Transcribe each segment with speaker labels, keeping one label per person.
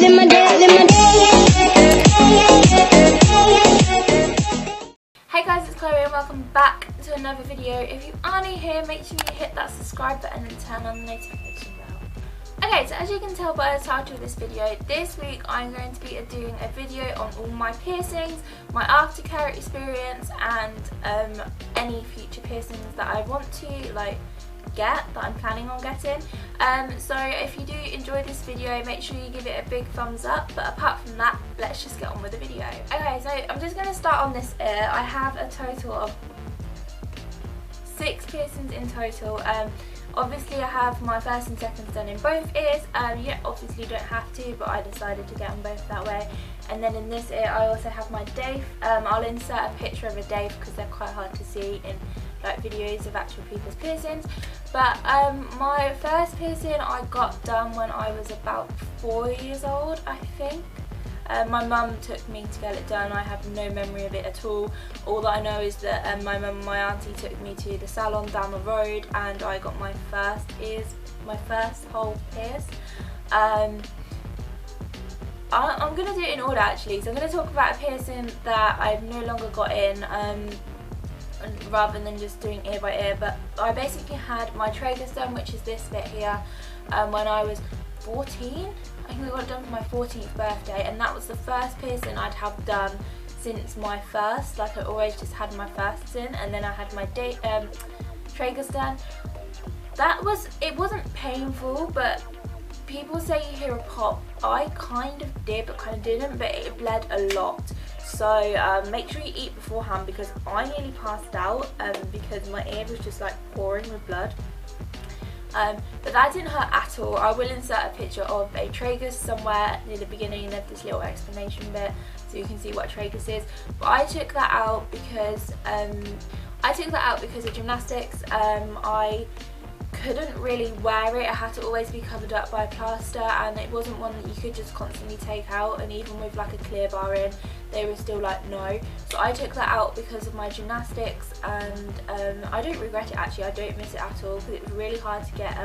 Speaker 1: live my day, live my day.
Speaker 2: Hey guys, it's Chloe and welcome back to another video. If you are new here, make sure you hit that subscribe button and turn on the notification bell. Okay, so as you can tell by the title of this video, this week I'm going to be doing a video on all my piercings, my aftercare experience, and any future piercings that I want to that I'm planning on getting. So if you do enjoy this video, make sure you give it a big thumbs up, but apart from that, let's just get on with the video. Okay, so I'm just going to start on this ear. I have a total of 6 piercings in total. Obviously I have my first and second done in both ears. You obviously don't have to, but I decided to get them both that way. And then in this ear I also have my Dave. I'll insert a picture of a Dave because they're quite hard to see in videos of actual people's piercings. But my first piercing I got done when I was about 4 years old, I think. My mum took me to get it done. I have no memory of it at all. All that I know is that my mum and my auntie took me to the salon down the road and I got my first whole pierce. I'm going to do it in order actually. So I'm going to talk about a piercing that I've no longer got in, rather than just doing ear by ear. But I basically had my tragus done, which is this bit here, when I was 14. I think I got it done for my 14th birthday, and that was the first piercing I'd have done since my first. I always just had my first in, and then I had my tragus done. It wasn't painful, but people say you hear a pop. I kind of did, but kind of didn't, but it bled a lot. So make sure you eat beforehand, because I nearly passed out because my ear was just pouring with blood. But that didn't hurt at all. I will insert a picture of a tragus somewhere near the beginning of this little explanation bit so you can see what a tragus is. But I took that out because of gymnastics. I couldn't really wear it. I had to always be covered up by a plaster, and it wasn't one that you could just constantly take out, and even with a clear bar in, they were still no. So I took that out because of my gymnastics, and I don't regret it actually. I don't miss it at all, because it was really hard to get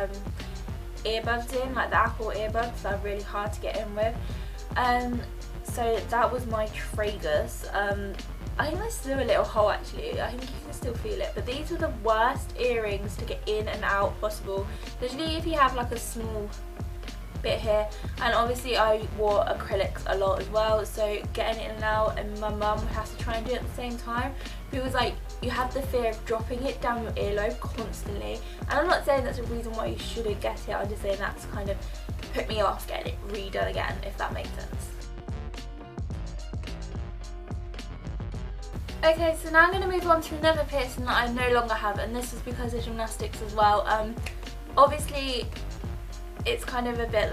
Speaker 2: earbuds in, the Apple earbuds are really hard to get in with. So that was my tragus. I think there's still a little hole actually, I think you can still feel it, but these are the worst earrings to get in and out possible, especially if you have a small bit here. And obviously I wore acrylics a lot as well, so getting it in and out, and my mum would have to try and do it at the same time. It was you have the fear of dropping it down your earlobe constantly, and I'm not saying that's a reason why you shouldn't get it, I'm just saying that's kind of put me off getting it redone again, if that makes sense. Okay, so now I'm going to move on to another piercing that I no longer have, and this is because of gymnastics as well. Obviously it's kind of a bit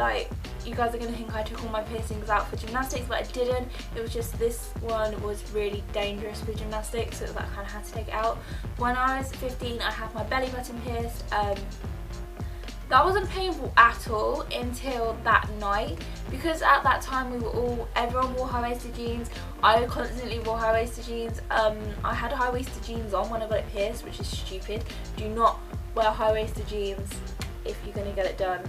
Speaker 2: you guys are going to think I took all my piercings out for gymnastics, but I didn't. It was just this one was really dangerous for gymnastics, so I kind of had to take it out. When I was 15 I had my belly button pierced. That wasn't painful at all until that night, because at that time everyone wore high-waisted jeans. I constantly wore high-waisted jeans. I had high-waisted jeans on when I got it pierced, which is stupid. Do not wear high-waisted jeans if you're going to get it done.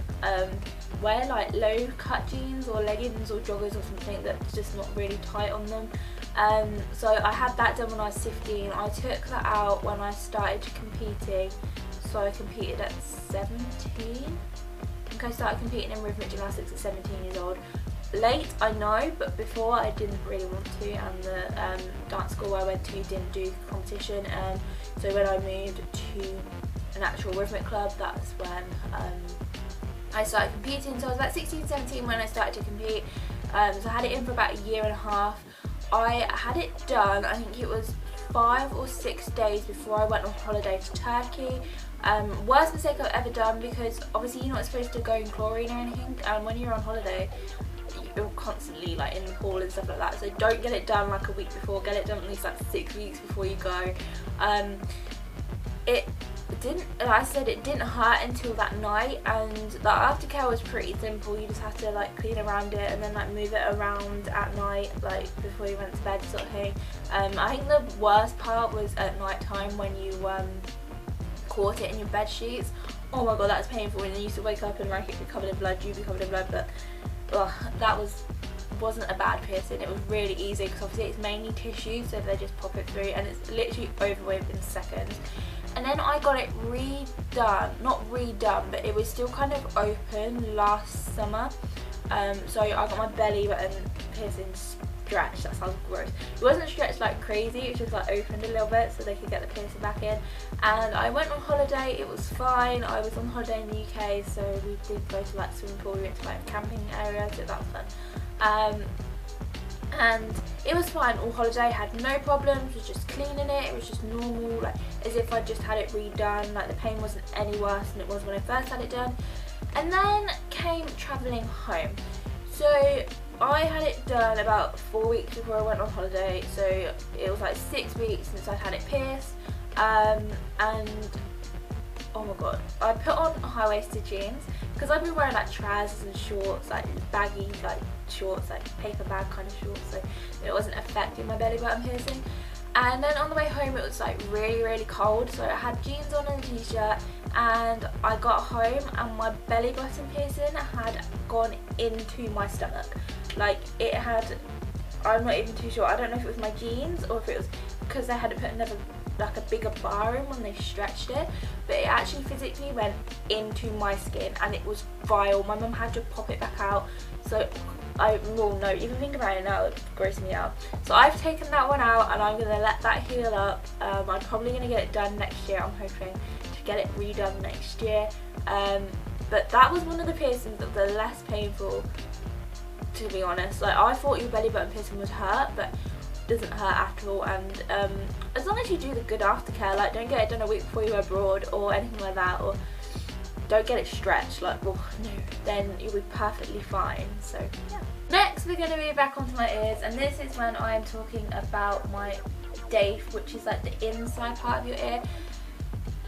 Speaker 2: Wear low-cut jeans or leggings or joggers or something that's just not really tight on them. So I had that done when I was 15. I took that out when I started competing. So I competed at 17. I think I started competing in rhythmic gymnastics at 17 years old. Late, I know, but before I didn't really want to, and the dance school I went to didn't do competition, and so when I moved to an actual rhythmic club, that's when I started competing. So I was about 16, 17 when I started to compete. So I had it in for about a year and a half. I had it done, I think it was 5 or 6 days before I went on holiday to Turkey. Worst mistake I've ever done, because obviously you're not supposed to go in chlorine or anything, and when you're on holiday you're constantly in the pool and stuff like that, so don't get it done a week before, get it done at least 6 weeks before you go. It didn't, like I said, it didn't hurt until that night, and the aftercare was pretty simple. You just have to clean around it and then move it around at night, before you went to bed sort of thing. I think the worst part was at night time when you caught it in your bed sheets. Oh my god, that's painful, and you used to wake up and it'd be covered in blood, you'd be covered in blood. But that wasn't a bad piercing. It was really easy because obviously it's mainly tissue, so they just pop it through and it's literally over within seconds. And then I got it redone, not redone, but it was still kind of open last summer. So I got my belly button piercing stretched. That sounds gross. It wasn't stretched like crazy, it was just like opened a little bit so they could get the piercing back in. And I went on holiday, it was fine. I was on holiday in the UK, so we did go to like swimming pool, we went to like camping areas, so that was fun. And it was fine all holiday, had no problems, was just cleaning it, it was just normal, like as if I just had it redone, like the pain wasn't any worse than it was when I first had it done. And then came travelling home. So I had it done about 4 weeks before I went on holiday, so it was like 6 weeks since I'd had it pierced. And oh my god, I put on high-waisted jeans because I've been wearing like trousers and shorts, like baggy like shorts, like paper bag kind of shorts, so it wasn't affecting my belly button piercing. And then on the way home it was like really cold, so I had jeans on and a t-shirt, and I got home and my belly button piercing had gone into my stomach. Like it had, I'm not even too sure, I don't know if it was my jeans or if it was because they had to put another, like a bigger bar in when they stretched it, but it actually physically went into my skin and it was vile. My mum had to pop it back out, so no, even think about it now, it's grossing me out. So I've taken that one out and I'm going to let that heal up. I'm probably going to get it done next year. I'm hoping to get it redone next year. But that was one of the piercings that were less painful, to be honest. Like I thought your belly button piercing would hurt, but it doesn't hurt at all. And as long as you do the good aftercare, like don't get it done a week before you go abroad or anything like that, or don't get it stretched, like, well, no, then you'll be perfectly fine. So yeah. Next we're going to be back onto my ears, and this is when I'm talking about my dafe, which is like the inside part of your ear.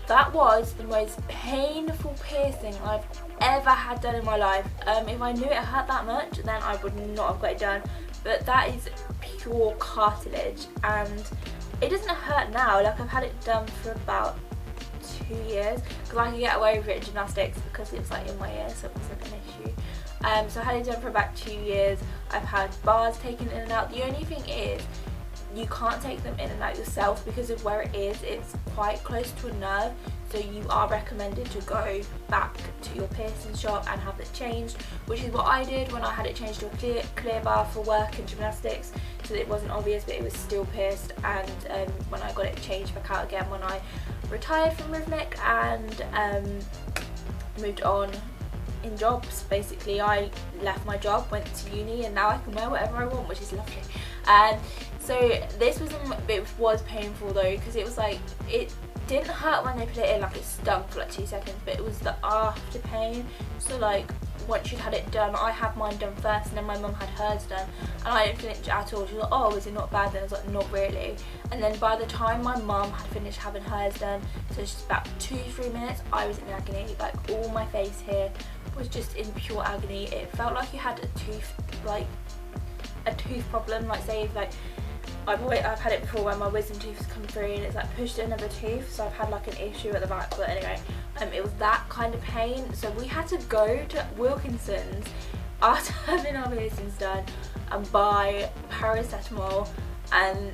Speaker 2: That was the most painful piercing I've ever had done in my life. If I knew it hurt that much, then I would not have got it done, but that is pure cartilage and it doesn't hurt now. Like I've had it done for about 2 years because I could get away with it in gymnastics because it's like in my ear, so it wasn't an issue. So I had it done for about 2 years. I've had bars taken in and out. The only thing is you can't take them in and out yourself because of where it is. It's quite close to a nerve, so you are recommended to go back to your piercing shop and have it changed, which is what I did when I had it changed to a clear bar for work and gymnastics, so that it wasn't obvious but it was still pierced. And when I got it changed back out again when I retired from rhythmic and moved on in jobs. Basically I left my job, went to uni, and now I can wear whatever I want, which is lovely. So this was painful though, because it was like, it didn't hurt when they put it in, like it stung for like 2 seconds, but it was the after pain. So like once you'd had it done, I had mine done first and then my mum had hers done, and I didn't flinch at all. She was like, oh, is it not bad then? I was like, not really. And then by the time my mum had finished having hers done, so it's just about 2-3 minutes, I was in agony. Like all my face here was just in pure agony. It felt like you had a tooth problem, like say like I've had it before where my wisdom tooth has come through and it's like pushed another tooth, so I've had like an issue at the back. But anyway, it was that kind of pain, so we had to go to Wilkinson's after having our piercings done and buy paracetamol, and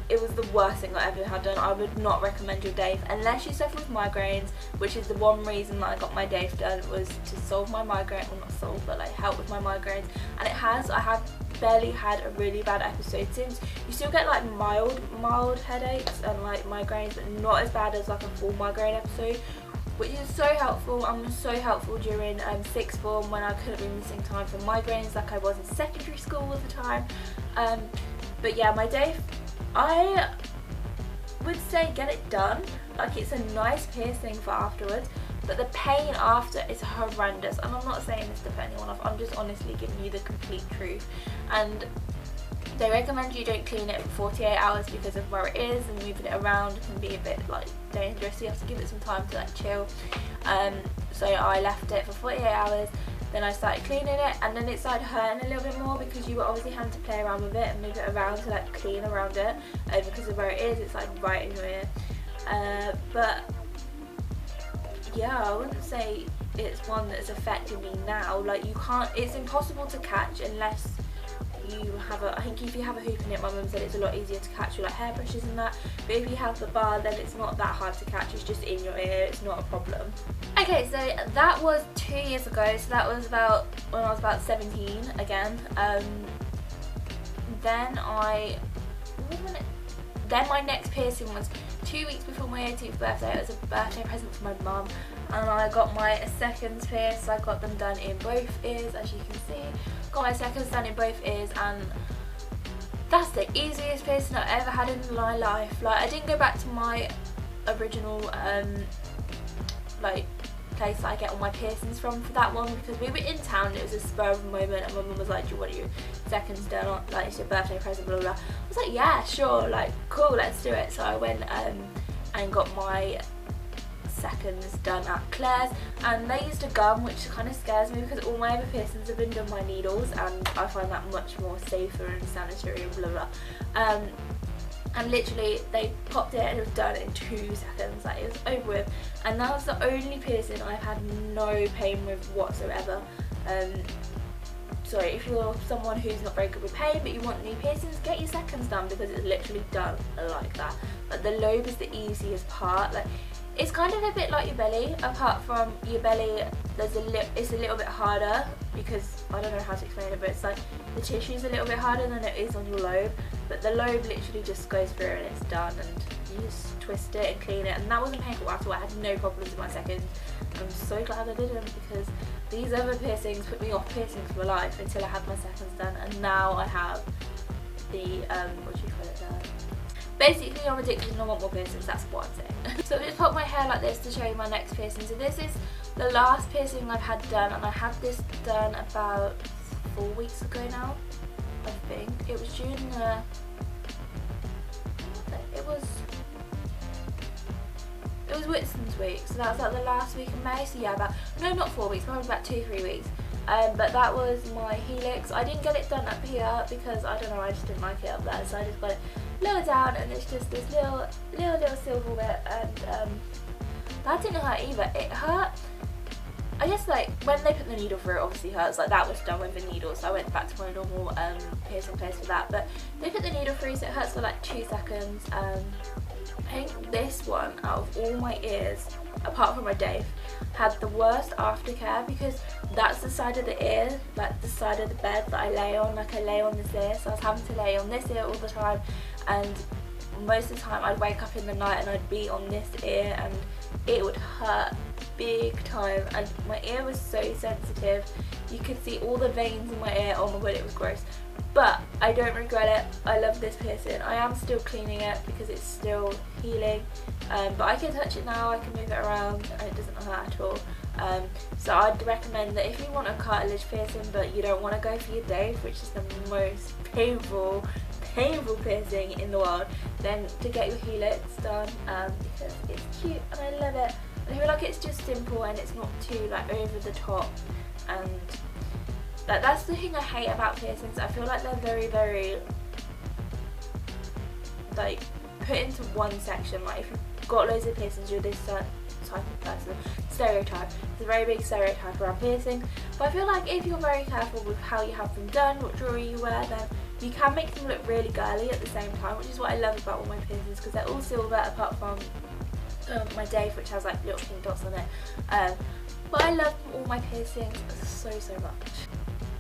Speaker 2: it was the worst thing I ever had done. I would not recommend your dafe unless you suffer with migraines, which is the one reason that I got my dafe done, was to solve my migraine, well not solve, but like help with my migraines. And it has. I have barely had a really bad episode since. You still get like mild headaches and like migraines, but not as bad as like a full migraine episode, which is so helpful. And was so helpful during sixth form when I could have been missing time for migraines like I was in secondary school all the time. But yeah, my dafe, I would say get it done. Like it's a nice piercing for afterwards, but the pain after is horrendous. And I'm not saying this to put anyone off, I'm just honestly giving you the complete truth. And they recommend you don't clean it for 48 hours because of where it is, and moving it around can be a bit like dangerous, so you have to give it some time to like chill. So I left it for 48 hours, then I started cleaning it, and then it started hurting a little bit more because you were obviously having to play around with it and move it around to like clean around it, because of where it is, it's like right in your ear. But yeah, I wouldn't say it's one that's affecting me now. Like, you can't, it's impossible to catch unless you have a, I think if you have a hoop in it, my mum said it's a lot easier to catch with like hairbrushes and that, but if you have the bar, then it's not that hard to catch. It's just in your ear, it's not a problem. Okay, so that was 2 years ago, so that was about when I was about 17 again. Then my next piercing was 2 weeks before my 18th birthday. It was a birthday present for my mum, and I got my seconds pierced. So I got them done in both ears, as you can see. Got my seconds done in both ears, and that's the easiest piercing I've ever had in my life. Like, I didn't go back to my original like place that I get all my piercings from for that one, because we were in town. It was a spur of the moment, and my mum was like, "Do you want your seconds done? On, like, it's your birthday present, blah blah blah." I was like, "Yeah, sure, like, cool, let's do it." So I went and got my seconds done at Claire's, and they used a gum, which kind of scares me because all my other piercings have been done by needles, and I find that much more safer and sanitary and blah blah. And literally they popped it and it was done in 2 seconds. Like, it was over with, and that was the only piercing I've had no pain with whatsoever. So if you're someone who's not very good with pain but you want new piercings, get your seconds done, because it's literally done like that. But the lobe is the easiest part. Like, it's kind of a bit like your belly, apart from your belly it's a little bit harder, because I don't know how to explain it, but it's like the tissue's a little bit harder than it is on your lobe, but the lobe literally just goes through and it's done, and you just twist it and clean it, and that wasn't painful at all. I had no problems with my seconds. I'm so glad I didn't, because these other piercings put me off piercings for life until I had my seconds done, and now I have the what do you call it now? Basically, I'm addicted and I want more piercings, that's what I'm saying. So I've just popped my hair like this to show you my next piercing. So this is the last piercing I've had done, and I had this done about 4 weeks ago now, I think. It was during the, it was Whitson's week, so that was like the last week of May, so yeah, about, no, not 4 weeks, probably about 2-3 weeks. But that was my helix. I didn't get it done up here because, I don't know, I just didn't like it up there, so I just got it lower down, and it's just this little silver bit, and that didn't hurt either. It hurt, I guess, like when they put the needle through, it obviously hurts. Like, that was done with the needle, so I went back to my normal piercing place for that, but they put the needle through, so it hurts for like 2 seconds. I think this one, out of all my ears, apart from my Dave, had the worst aftercare, because that's the side of the ear, like the side of the bed that I lay on. Like, I lay on this ear, so I was having to lay on this ear all the time, and most of the time I'd wake up in the night and I'd be on this ear, and it would hurt big time, and my ear was so sensitive. You could see all the veins in my ear. Oh my god, it was gross. But I don't regret it. I love this piercing. I am still cleaning it because it's still healing, but I can touch it now, I can move it around, and it doesn't hurt at all. So I'd recommend that if you want a cartilage piercing but you don't want to go for your Dave, which is the most painful piercing in the world, then to get your helix done, because it's cute and I love it. I feel like it's just simple and it's not too like over the top, and like, that's the thing I hate about piercings. I feel like they're very like put into one section. Like, if you've got loads of piercings, you're this type of person. Stereotype. It's a very big stereotype around piercing, but I feel like if you're very careful with how you have them done, what jewellery you wear, then you can make them look really girly at the same time, which is what I love about all my piercings, because they're all silver apart from my Dave, which has like little pink dots on it. But I love all my piercings so much.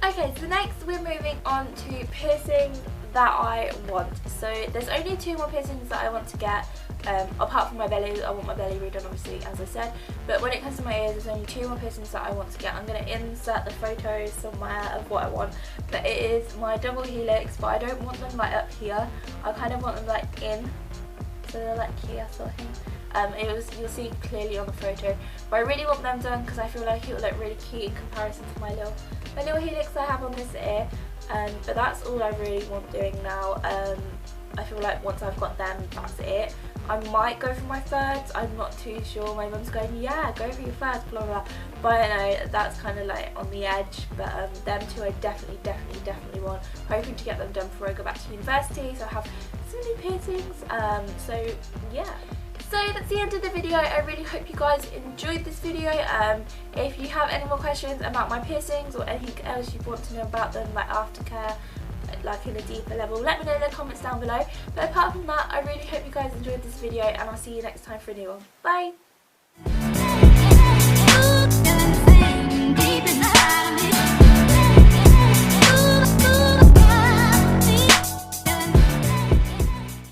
Speaker 2: Okay, so next we're moving on to piercings that I want. So there's only 2 more piercings that I want to get, apart from my belly. I want my belly redone, obviously, as I said, but when it comes to my ears, there's only 2 more piercings that I want to get. I'm going to insert the photos somewhere of what I want, but it is my double helix, but I don't want them like up here. I kind of want them like in, so they're like here sort of thing. You'll see clearly on the photo, but I really want them done because I feel like it will look really cute in comparison to my little helix I have on this ear. But that's all I really want doing now. I feel like once I've got them, that's it. I might go for my thirds, I'm not too sure. My mum's going, yeah, go for your thirds, blah blah, but I know that's kind of like on the edge. But them 2 I definitely want. Hoping to get them done before I go back to university, so I have so many piercings. So yeah. So that's the end of the video. I really hope you guys enjoyed this video. If you have any more questions about my piercings or anything else you want to know about them, like aftercare, like in a deeper level, let me know in the comments down below. But apart from that, I really hope you guys enjoyed this video, and I'll see you next time for a new one. Bye!